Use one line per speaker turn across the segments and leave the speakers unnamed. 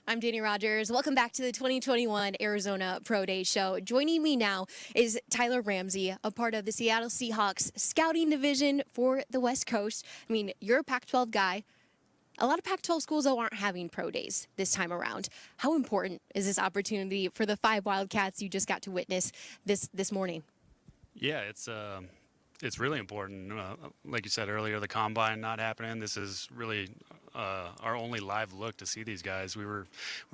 I'm Danny Rogers. Welcome back to the 2021 Arizona Pro Day Show. Joining me now is Tyler Ramsey, a part of the Seattle Seahawks scouting division for the West Coast. I mean, you're a Pac-12 guy. A lot of Pac-12 schools, though, aren't having pro days this time around. How important is this opportunity for the 5 Wildcats you just got to witness this morning?
Yeah, it's really important. Like you said earlier, the combine not happening. This is really our only live look to see these guys. We were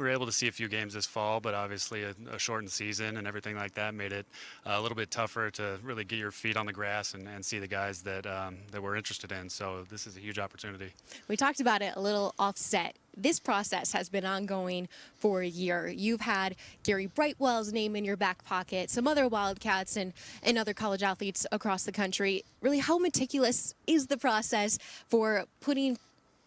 able to see a few games this fall, but obviously a shortened season and everything like that made it a little bit tougher to really get your feet on the grass and see the guys that we're interested in. So this is a huge opportunity.
We talked about it a little offset. This process has been ongoing for a year. You've had Gary Brightwell's name in your back pocket, some other Wildcats and other college athletes across the country. Really, how meticulous is the process for putting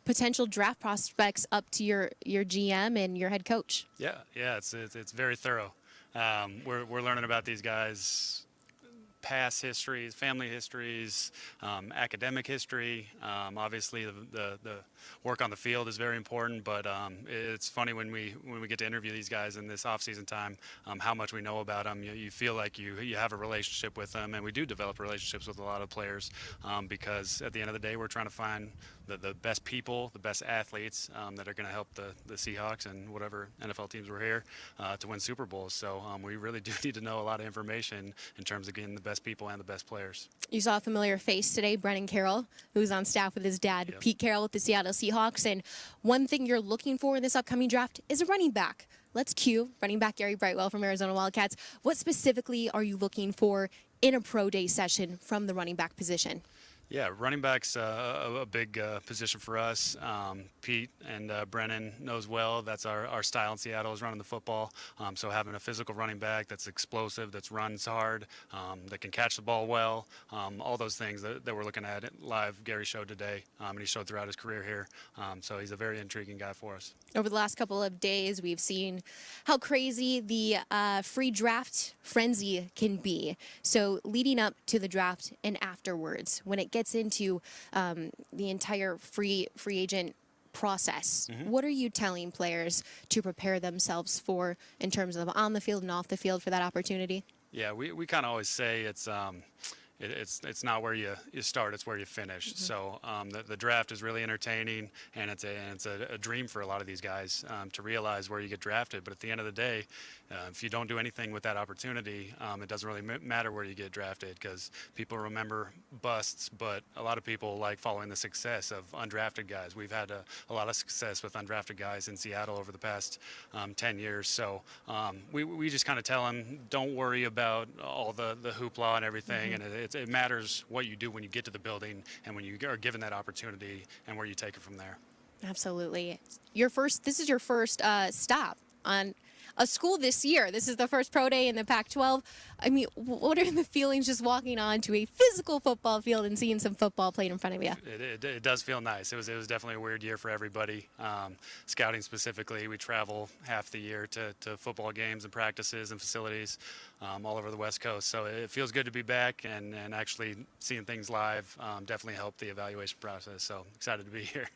potential draft prospects up to your GM and your head coach?
Yeah, it's very thorough. We're learning about these guys. Past histories, family histories, academic history. Obviously, the work on the field is very important. But it's funny when we get to interview these guys in this off-season time, how much we know about them. You feel like you have a relationship with them, and we do develop relationships with a lot of players because at the end of the day, we're trying to find the best people, the best athletes that are going to help the Seahawks and whatever NFL teams were here to win Super Bowls. So we really do need to know a lot of information in terms of getting the best people and the best players.
You saw a familiar face today, Brennan Carroll, who's on staff with his dad,
Yep.
Pete Carroll, with the Seattle Seahawks. And one thing you're looking for in this upcoming draft is a running back. Let's cue running back Gary Brightwell from Arizona Wildcats. What specifically are you looking for in a pro day session from the running back position?
Yeah, running back's a big position for us. Pete and Brennan knows well. That's our style in Seattle is running the football. So having a physical running back that's explosive, that runs hard, that can catch the ball well, all those things that we're looking at live. Gary showed today, and he showed throughout his career here. So he's a very intriguing guy for us.
Over the last couple of days, we've seen how crazy the free draft frenzy can be. So leading up to the draft and afterwards, when it gets into the entire free agent process, what are you telling players to prepare themselves for in terms of on the field and off the field for that opportunity?
Yeah, we kind of always say it's not where you start, it's where you finish. So the draft is really entertaining, and it's a dream for a lot of these guys to realize where you get drafted. But at the end of the day, if you don't do anything with that opportunity, it doesn't really matter where you get drafted, because people remember busts, but a lot of people like following the success of undrafted guys. We've had a lot of success with undrafted guys in Seattle over the past 10 years. So we just kind of tell them, don't worry about all the hoopla and everything, and it matters what you do when you get to the building and when you are given that opportunity and where you take it from there.
Absolutely. This is your first stop on a school this year. This is the first pro day in the Pac-12. I mean, what are the feelings just walking on to a physical football field and seeing some football played in front of you?
It does feel nice. It was definitely a weird year for everybody. Scouting specifically, we travel half the year to football games and practices and facilities all over the West Coast. So it feels good to be back, and actually seeing things live definitely helped the evaluation process. So excited to be here.